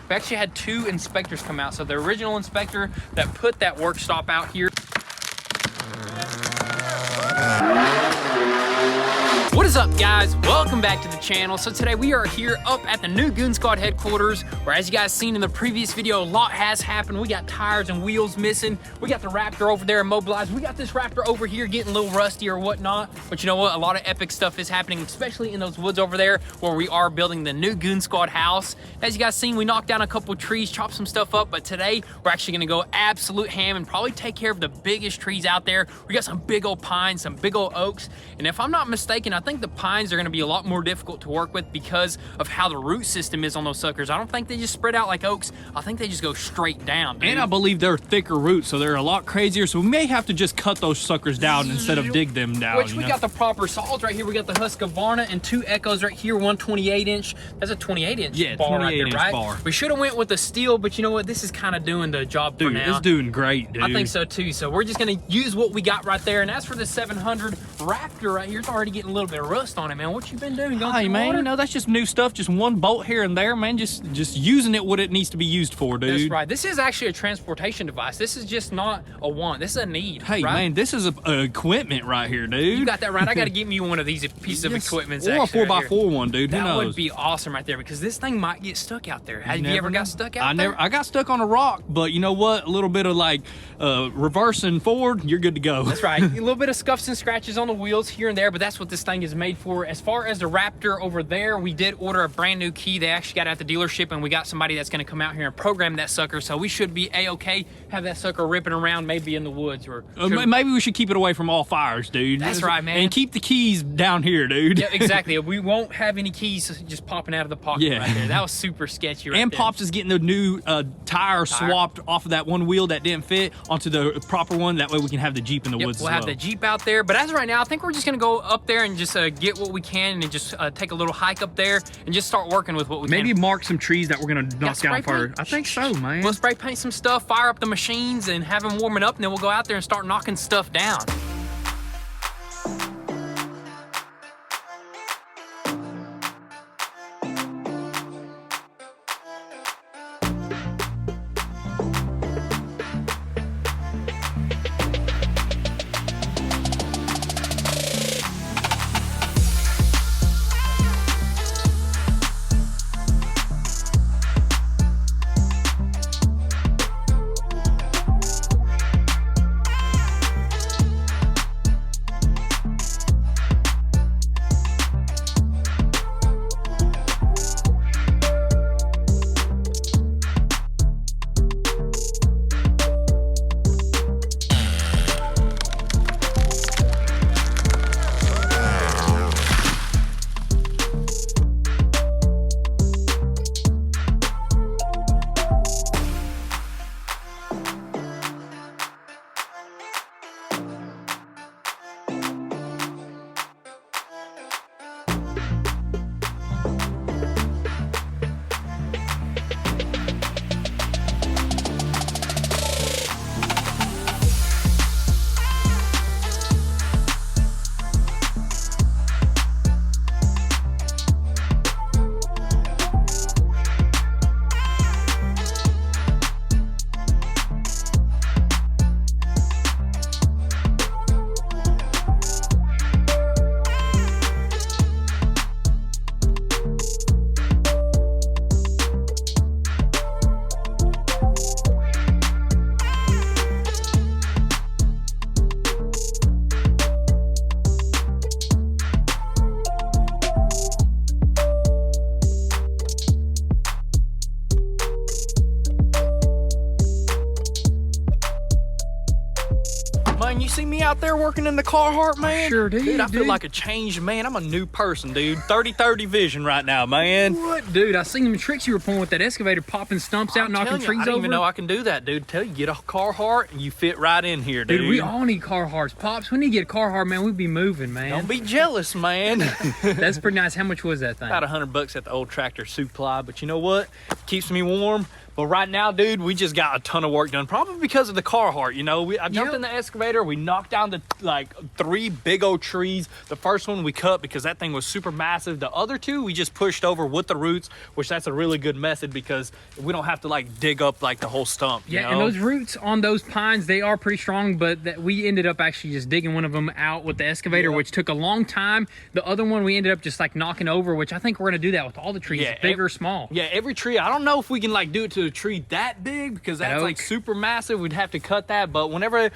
We actually had 2 inspectors come out. So the original inspector that put that work stop out here. What is up, guys? Welcome back to the channel. So today we are here up at the new Goonzquad headquarters, where, as you guys seen in the previous video, a lot has happened. We got tires and wheels missing. We got the Raptor over there immobilized. We got this Raptor over here getting a little rusty or whatnot. But you know what? A lot of epic stuff is happening, especially in those woods over there where we are building the new Goonzquad house. As you guys seen, we knocked down a couple of trees, chopped some stuff up, but today we're actually gonna go absolute ham and probably take care of the biggest trees out there. We got some big old pines, some big old oaks, and if I'm not mistaken, I think the pines are going to be a lot more difficult to work with because of how the root system is on those suckers. I don't think they just spread out like oaks. I think they just go straight down, dude. And I believe they're thicker roots, so they're a lot crazier, so we may have to just cut those suckers down instead of dig them down. Which we got the proper saws right here. We got the Husqvarna and 2 Echoes right here, one 28-inch. That's a 28-inch bar right there, right? Bar. We should have went with the steel, but you know what? This is kind of doing the job for now. Dude, it's doing great, dude. I think so too. So we're just going to use what we got right there. And as for the 700 Raptor right here, it's already getting a little bit of rust on it, man. What you been doing? Hey, man, you know, that's just new stuff. Just one bolt here and there, man. Just using it what it needs to be used for, dude. That's right. This is actually a transportation device. This is just not a want. This is a need. Hey, right? Man, this is a equipment right here, dude. You got that right. I got to get me one of these pieces of equipment. Or a 4x4 one, dude. Who knows? That would be awesome right there, because this thing might get stuck out there. Have you ever got stuck out there? I got stuck on a rock, but you know what? A little bit of like reversing forward, you're good to go. That's right. A little bit of scuffs and scratches on the wheels here and there, but that's what this thing is made for. As far as the Raptor over there, we did order a brand new key. They actually got it at the dealership, and we got somebody that's going to come out here and program that sucker, so we should be a-okay. Have that sucker ripping around maybe in the woods, or maybe we should keep it away from all fires, dude. That's right, man. And keep the keys down here, dude. Yeah, exactly. We won't have any keys just popping out of the pocket right there. That was super sketchy right and there. Pops is getting the new tire swapped off of that one wheel that didn't fit onto the proper one. That way we can have the Jeep in the woods as well. We'll have the Jeep out there, but as of right now, I think we're just going to go up there and just get what we can and just take a little hike up there and just start working with what we can. Maybe mark some trees that we're gonna knock down first. I think so, man. We'll spray paint some stuff, fire up the machines, and have them warming up, and then we'll go out there and start knocking stuff down. Man, you see me out there working in the Carhartt, man? Sure do, dude. I feel like a changed man. I'm a new person, dude. 30-30 vision right now, man. What, dude? I seen them tricks you were pulling with that excavator, popping stumps out, knocking trees over. I didn't even know I can do that, dude. Tell you, get a Carhartt and you fit right in here, dude. Dude, we all need Carhartts. Pops, we need to get a Carhartt, man. We'd be moving, man. Don't be jealous, man. That's pretty nice. How much was that thing? About $100 at the old Tractor Supply, but you know what? Keeps me warm. But right now, dude, we just got a ton of work done, probably because of the Carhartt. You know, I jumped in the excavator, we knocked down the like 3 big old trees. The first one we cut because that thing was super massive. The other 2 we just pushed over with the roots, which that's a really good method because we don't have to like dig up like the whole stump. Yeah, you know? and those roots on those pines, they are pretty strong, but we ended up actually just digging one of them out with the excavator, which took a long time. The other one we ended up just like knocking over, which I think we're gonna do that with all the trees, big or small. Yeah, every tree. I don't know if we can like do it to a tree that big because that's like super massive. We'd have to cut that, but whenever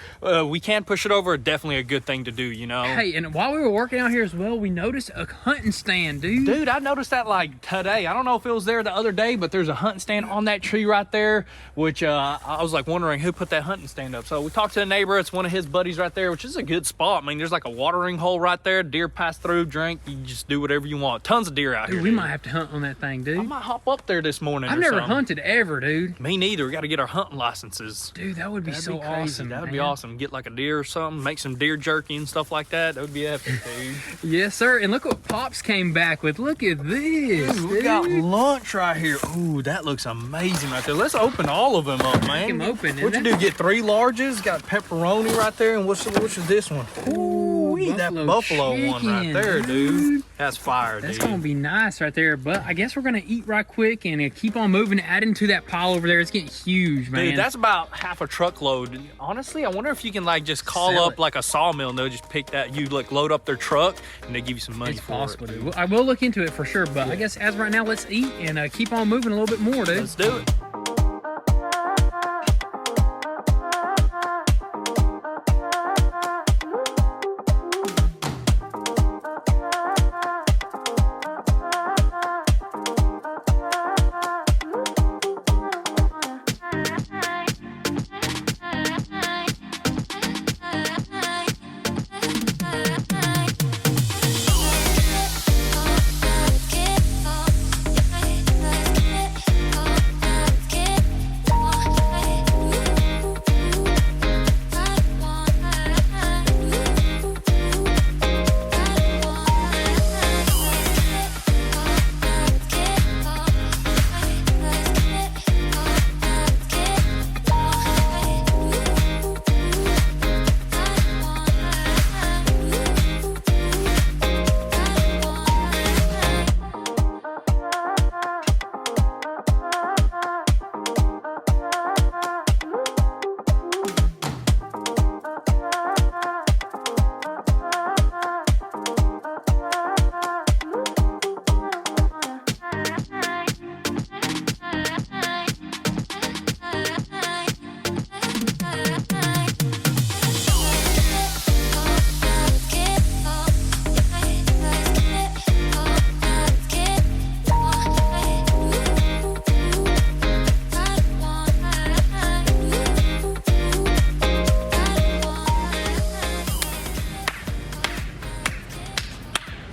we can push it over, definitely a good thing to do, you know. Hey, and while we were working out here as well, we noticed a hunting stand, dude. Dude, I noticed that like today. I don't know if it was there the other day, but there's a hunting stand on that tree right there, which I was like wondering who put that hunting stand up. So we talked to a neighbor. It's one of his buddies right there, which is a good spot. I mean, there's like a watering hole right there. Deer pass through, drink. You just do whatever you want. Tons of deer out here. We might have to hunt on that thing, dude. I might hop up there this morning. I've never hunted ever, dude. Me neither. We got to get our hunting licenses. Dude, that would be so awesome. That would be awesome. Get like a deer or something, make some deer jerky and stuff like that. That would be epic, dude. Yes, sir. And look what Pops came back with. Look at this. Dude, we got lunch right here. Ooh, that looks amazing right there. Let's open all of them up, man. Make them open. What you do? Get 3 larges. Got pepperoni right there, and which is this one? Ooh, that buffalo one right there, dude. That's fire, dude. That's gonna be nice right there. But I guess we're gonna eat right quick and keep on moving, adding to that pile over there. It's getting huge, man. Dude, that's about half a truckload. Honestly, I wonder if you can like just call up like a sawmill and they'll just pick that. You like load up their truck and they give you some money it's for possible, it. Dude. I will look into it for sure, but I guess as right now, let's eat and keep on moving a little bit more, dude. Let's do it.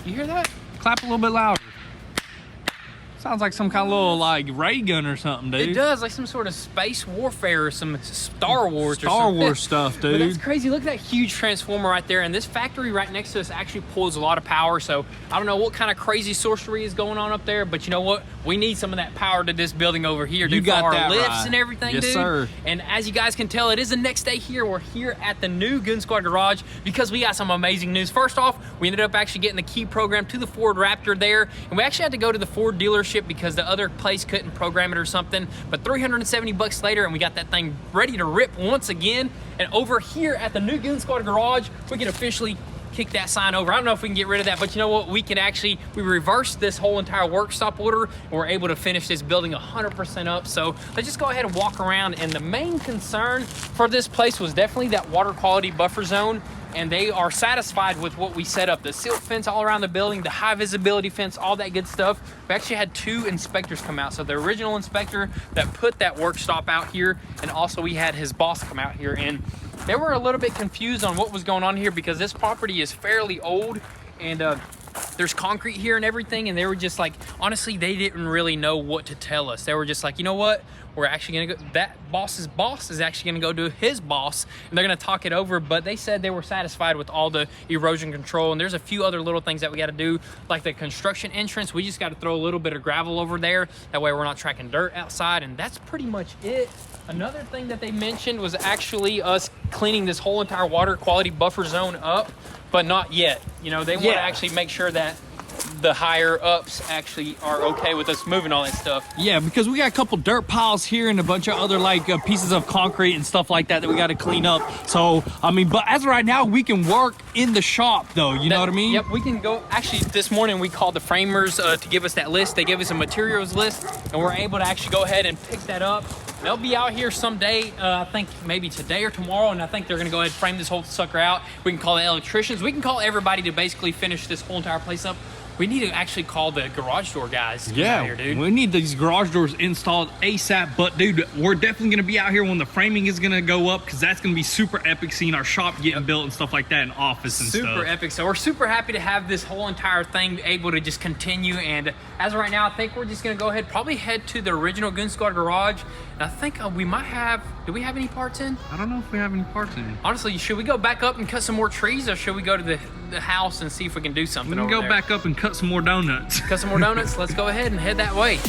You hear that? Clap a little bit louder. Sounds like some kind of little like ray gun or something, dude. It does, like some sort of space warfare or some Star Wars or something. Star Wars stuff, dude. But that's crazy. Look at that huge transformer right there. And this factory right next to us actually pulls a lot of power. So I don't know what kind of crazy sorcery is going on up there, but you know what? We need some of that power to this building over here, dude, You got for our that lifts right. and everything, Yes, dude. sir. And as you guys can tell, it is the next day here. We're here at the new Goonzquad garage because we got some amazing news. First off, we ended up actually getting the key program to the Ford Raptor there. And we actually had to go to the Ford dealership because the other place couldn't program it or something. But 370 bucks later, and we got that thing ready to rip once again. And over here at the new Goonzquad garage, we can officially kick that sign over. I don't know if we can get rid of that, but you know what? We reversed this whole entire work stop order and we're able to finish this building 100% up. So let's just go ahead and walk around. And the main concern for this place was definitely that water quality buffer zone. And they are satisfied with what we set up. The silt fence all around the building, the high visibility fence, all that good stuff. We actually had 2 inspectors come out. So the original inspector that put that work stop out here, and also we had his boss come out here. And they were a little bit confused on what was going on here because this property is fairly old. And there's concrete here and everything, and they were just like, honestly, they didn't really know what to tell us. They were just like, you know what, we're actually gonna go, that boss's boss is actually gonna go to his boss, and they're gonna talk it over. But they said they were satisfied with all the erosion control, and there's a few other little things that we gotta do, like the construction entrance. We just gotta throw a little bit of gravel over there, that way we're not tracking dirt outside, and that's pretty much it. Another thing that they mentioned was actually us cleaning this whole entire water quality buffer zone up, but not yet. You know, they want to actually make sure that the higher ups actually are okay with us moving all that stuff. Yeah, because we got a couple dirt piles here and a bunch of other like pieces of concrete and stuff like that we got to clean up. So, I mean, but as of right now, we can work in the shop though, you know what I mean? Yep, we can go. Actually, this morning we called the framers to give us that list. They gave us a materials list, and we're able to actually go ahead and pick that up. They'll be out here someday, I think maybe today or tomorrow, and I think they're gonna go ahead and frame this whole sucker out. We can call the electricians. We can call everybody to basically finish this whole entire place up. We need to actually call the garage door guys. Yeah, out here, dude. We need these garage doors installed ASAP. But dude, we're definitely gonna be out here when the framing is gonna go up, because that's gonna be super epic seeing our shop getting built and stuff like that, and office and stuff. Super epic. So we're super happy to have this whole entire thing able to just continue. And as of right now, I think we're just gonna go ahead, probably head to the original Goonzquad garage. And I think we might have. Do we have any parts in? I don't know if we have any parts in. Honestly, should we go back up and cut some more trees, or should we go to the house and see if we can do something? We can go back up and cut some more donuts. Cut some more donuts. Let's go ahead and head that way.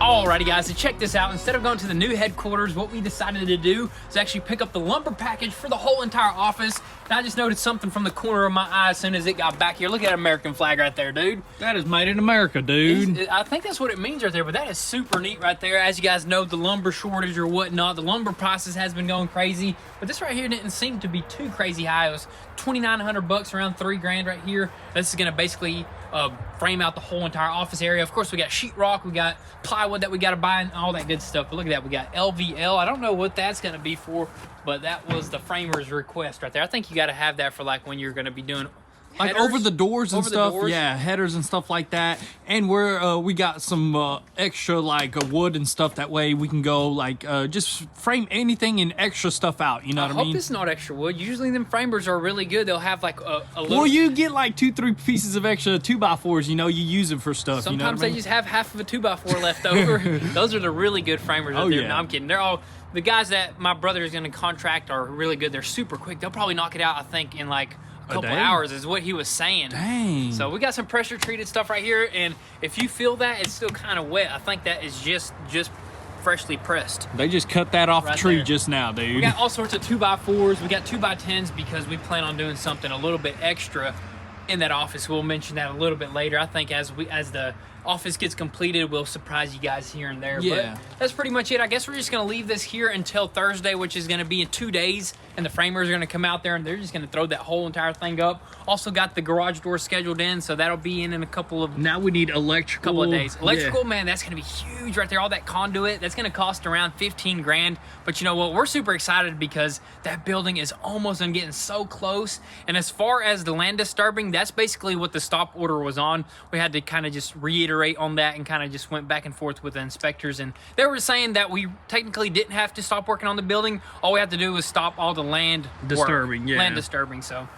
Alrighty guys, so check this out. Instead of going to the new headquarters, what we decided to do is actually pick up the lumber package for the whole entire office. And I just noticed something from the corner of my eye as soon as it got back here. Look at that American flag right there, dude. That is made in America, dude. I think that's what it means right there, but that is super neat right there. As you guys know, the lumber shortage or whatnot, the lumber prices has been going crazy, but this right here didn't seem to be too crazy high. It was $2,900, around $3,000 right here. This is gonna basically frame out the whole entire office area. Of course, we got sheetrock, we got plywood that we got to buy, and all that good stuff. But look at that, we got LVL. I don't know what that's going to be for, but that was the framer's request right there. I think you got to have that for like when you're going to be doing like headers, over the doors and stuff. doors. Yeah, headers and stuff like that. And we got some extra like wood and stuff. That way we can go like just frame anything and extra stuff out. You know what I mean? I hope it's not extra wood. Usually them framers are really good. They'll have like a little... Well, you get like 2-3 pieces of extra 2x4s. You know, you use it for stuff. Sometimes you know what I mean? they just have half of a 2x4 left over. Those are the really good framers. Oh, yeah. No, I'm kidding. They're all... The guys that my brother is going to contract are really good. They're super quick. They'll probably knock it out, I think, in like a couple hours is what he was saying. Dang. So we got some pressure treated stuff right here, and if you feel that, it's still kind of wet. I think that is just freshly pressed. They just cut that off right the tree there. just now, dude. We got all sorts of 2x4s. We got 2x10s because we plan on doing something a little bit extra in that office. We'll mention that a little bit later. I think as the office gets completed, we'll surprise you guys here and there. Yeah. But that's pretty much it. I guess we're just going to leave this here until Thursday, which is going to be in 2 days. And the framers are going to come out there and they're just going to throw that whole entire thing up. Also got the garage door scheduled in, so that'll be in a couple of... Now we need electrical. Couple of days. Electrical, yeah. Man, that's going to be huge right there. All that conduit, that's going to cost around $15,000. But you know what? We're super excited because that building is almost getting so close. And as far as the land disturbing, that's basically what the stop order was on. We had to kind of just reiterate on that and kind of just went back and forth with the inspectors. And they were saying that we technically didn't have to stop working on the building. All we have to do was stop all the land disturbing, work. yeah. Land disturbing, so...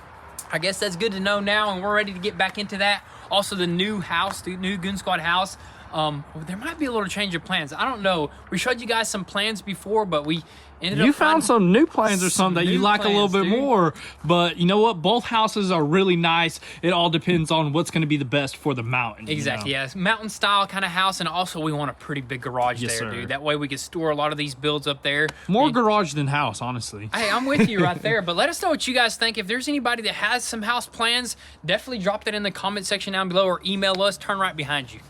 I guess that's good to know now, and we're ready to get back into that. Also, the new house, the new Goonzquad house, there might be a little change of plans. I don't know. We showed you guys some plans before, but we ended up You found some new plans or something that you like a little bit dude. more. But you know what? Both houses are really nice. It all depends on what's going to be the best for the mountain. Exactly, You know? yeah. It's mountain style kind of house, and also we want a pretty big garage Yes, there, sir. dude. That way we can store a lot of these builds up there. More And- garage than house, honestly. Hey, I'm with you right there, but let us know what you guys think. If there's anybody that has some house plans, definitely drop that in the comment section down below or email us. Turn right behind you.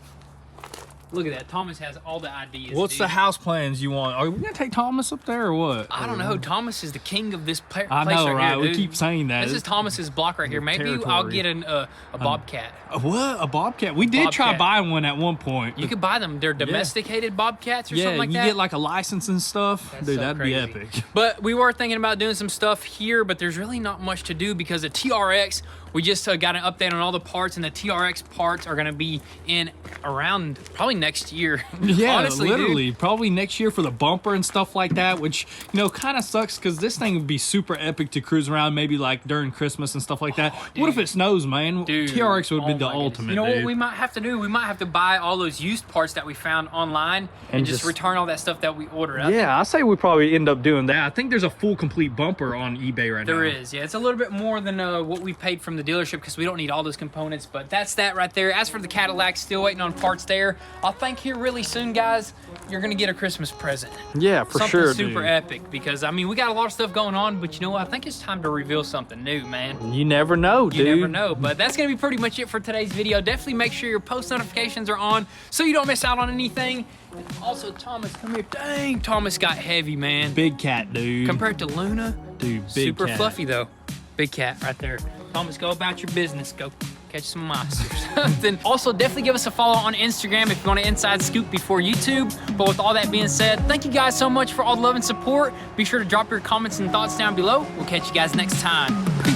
Look at that. Thomas has all the ideas. What's dude. the house plans you want? Are we going to take Thomas up there or what? I don't know. Thomas is the king of this place I know, right? here, We dude. keep saying that. This is Thomas's block right here. Maybe I'll territory. get a bobcat. What? A bobcat? We did try Bobcat. buying one at one point. You could buy them. They're domesticated bobcats or yeah, something like you that. get like a license and stuff. That's Dude, so that'd crazy. be epic. But we were thinking about doing some stuff here, but there's really not much to do because the TRX, we just got an update on all the parts, and the TRX parts are going to be in around probably next year. Yeah, Honestly, dude. literally. Probably next year for the bumper and stuff like that, which, you know, kind of sucks because this thing would be super epic to cruise around maybe like during Christmas and stuff like that. What if it snows, man? Dude, TRX would be oh the my goodness. ultimate, You know dude. what we might have to do? We might have to buy all those used parts that we found online and just return all that stuff that we ordered. Yeah, I say we probably end up doing that. I think there's a full complete bumper on eBay right now. There is, yeah. It's a little bit more than what we paid from the dealership because we don't need all those components, but that's that right there. As for the Cadillac, still waiting on parts there. I think here really soon, guys, you're going to get a Christmas present. Yeah, for Something sure, super dude. epic because, I mean, we got a lot of stuff going on, but you know what? I think it's time to reveal something new, man. You never know, dude. You never know, but that's going to be pretty much it for today's video. Definitely make sure your post notifications are on so you don't miss out on anything. And also, Thomas, come here. Dang, Thomas got heavy, man. Big cat, dude. Compared to Luna, Dude, big super cat. fluffy, though. Big cat right there. Thomas, go about your business. Go catch some mice or something. Also, definitely give us a follow on Instagram if you want an inside scoop before YouTube. But with all that being said, thank you guys so much for all the love and support. Be sure to drop your comments and thoughts down below. We'll catch you guys next time. Peace.